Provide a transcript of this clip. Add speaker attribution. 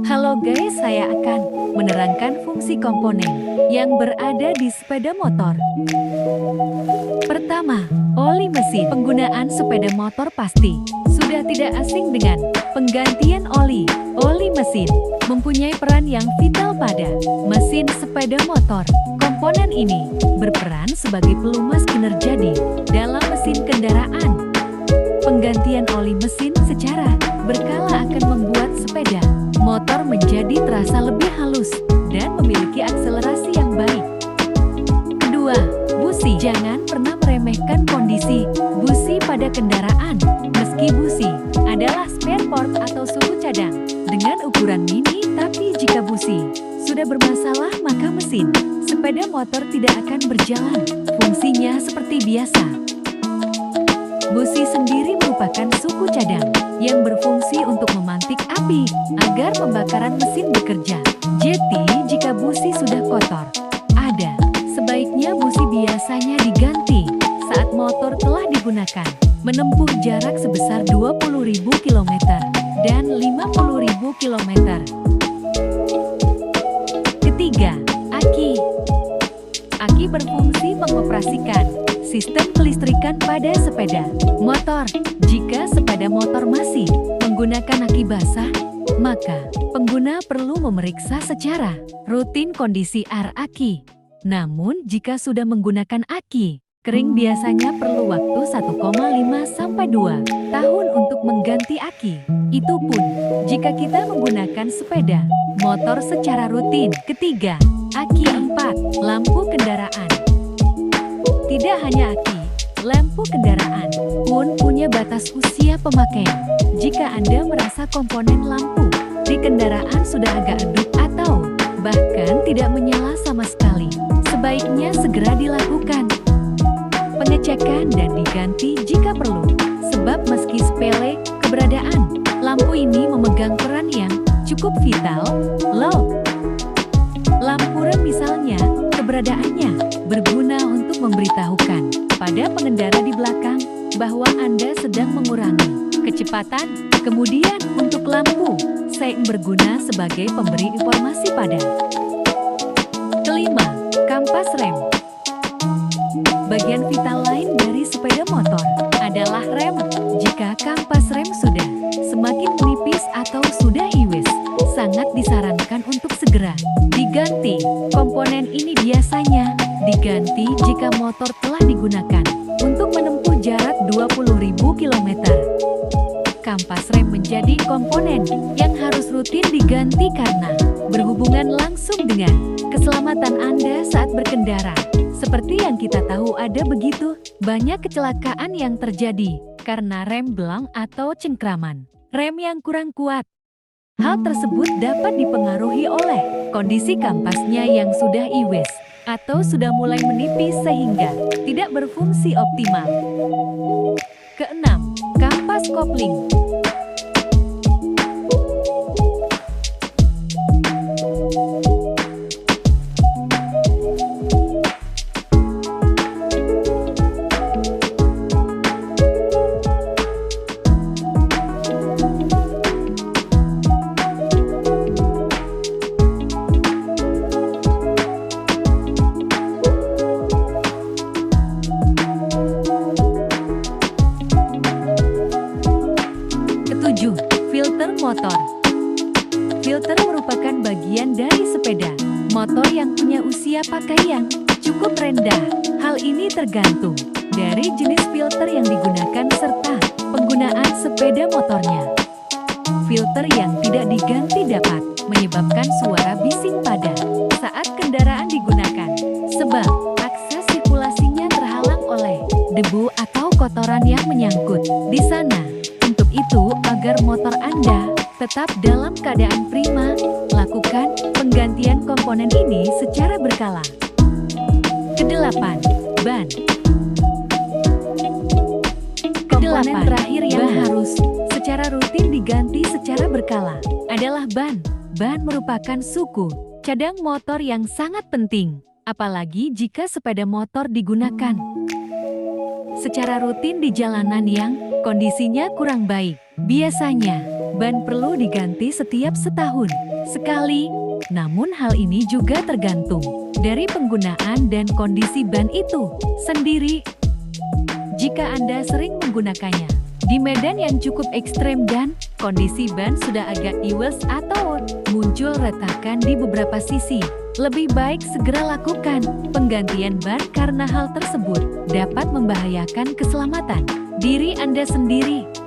Speaker 1: Halo guys, saya akan menerangkan fungsi komponen yang berada di sepeda motor. Pertama, oli mesin. Penggunaan sepeda motor pasti sudah tidak asing dengan penggantian oli. Oli mesin mempunyai peran yang vital pada mesin sepeda motor. Komponen ini berperan sebagai pelumas kinerja di dalam mesin kendaraan. Penggantian oli mesin secara berkala akan membuat sepeda motor menjadi terasa lebih halus dan memiliki akselerasi yang baik. Kedua, busi. Jangan pernah meremehkan kondisi busi pada kendaraan. Meski busi adalah spare part atau suku cadang dengan ukuran mini, tapi jika busi sudah bermasalah maka mesin sepeda motor tidak akan berjalan fungsinya seperti biasa. Busi sendiri merupakan suku cadang yang berfungsi untuk memantik api agar pembakaran mesin bekerja. Jadi, jika busi sudah kotor, sebaiknya busi biasanya diganti saat motor telah digunakan, menempuh jarak sebesar 20.000 km dan 50.000 km. Ketiga, aki. Aki berfungsi mengoperasikan sistem kelistrikan pada sepeda motor. Jika sepeda motor masih menggunakan aki basah, maka pengguna perlu memeriksa secara rutin kondisi air aki. Namun, jika sudah menggunakan aki kering, biasanya perlu waktu 1,5 sampai 2 tahun untuk mengganti aki. Itu pun jika kita menggunakan sepeda motor secara rutin. Ketiga, aki. 4. Lampu kendaraan. Tidak hanya aki, lampu kendaraan pun punya batas usia pemakaian. Jika Anda merasa komponen lampu di kendaraan sudah agak redup atau bahkan tidak menyala sama sekali, sebaiknya segera dilakukan pengecekan dan diganti jika perlu. Sebab meski sepele, keberadaan lampu ini memegang peran yang cukup vital loh. Lampu rem misalnya, keberadaannya berguna untuk memberitahukan pada pengendara di belakang bahwa Anda sedang mengurangi kecepatan. Kemudian untuk lampu sein berguna sebagai pemberi informasi pada. Kelima, kampas rem. Bagian vital lain dari sepeda motor adalah rem. Jika kampas rem sudah semakin menipis atau sudah iwis, sangat disarankan untuk segera diganti. Komponen ini biasanya diganti jika motor telah digunakan untuk menempuh jarak 20.000 km. Kampas rem menjadi komponen yang harus rutin diganti karena berhubungan langsung dengan keselamatan Anda saat berkendara. Seperti yang kita tahu, ada begitu banyak kecelakaan yang terjadi karena rem belang atau cengkraman rem yang kurang kuat. Hal tersebut dapat dipengaruhi oleh kondisi kampasnya yang sudah iwis atau sudah mulai menipis sehingga tidak berfungsi optimal. Keenam, kampas kopling. Filter motor. Filter merupakan bagian dari sepeda motor yang punya usia pakai yang cukup rendah. Hal ini tergantung dari jenis filter yang digunakan serta penggunaan sepeda motornya. Filter yang tidak diganti dapat menyebabkan suara bising pada saat kendaraan digunakan, sebab akses sirkulasinya terhalang oleh debu atau kotoran yang menyangkut di sana. Untuk itu, agar motor Anda tetap dalam keadaan prima, lakukan penggantian komponen ini secara berkala. Kedelapan, ban. Komponen terakhir yang harus secara rutin diganti secara berkala adalah ban. Ban merupakan suku cadang motor yang sangat penting, apalagi jika sepeda motor digunakan secara rutin di jalanan yang kondisinya kurang baik. Biasanya, ban perlu diganti setiap setahun sekali. Namun hal ini juga tergantung dari penggunaan dan kondisi ban itu sendiri. Jika Anda sering menggunakannya di medan yang cukup ekstrem dan kondisi ban sudah agak iwes atau muncul retakan di beberapa sisi, lebih baik segera lakukan penggantian ban karena hal tersebut dapat membahayakan keselamatan diri Anda sendiri.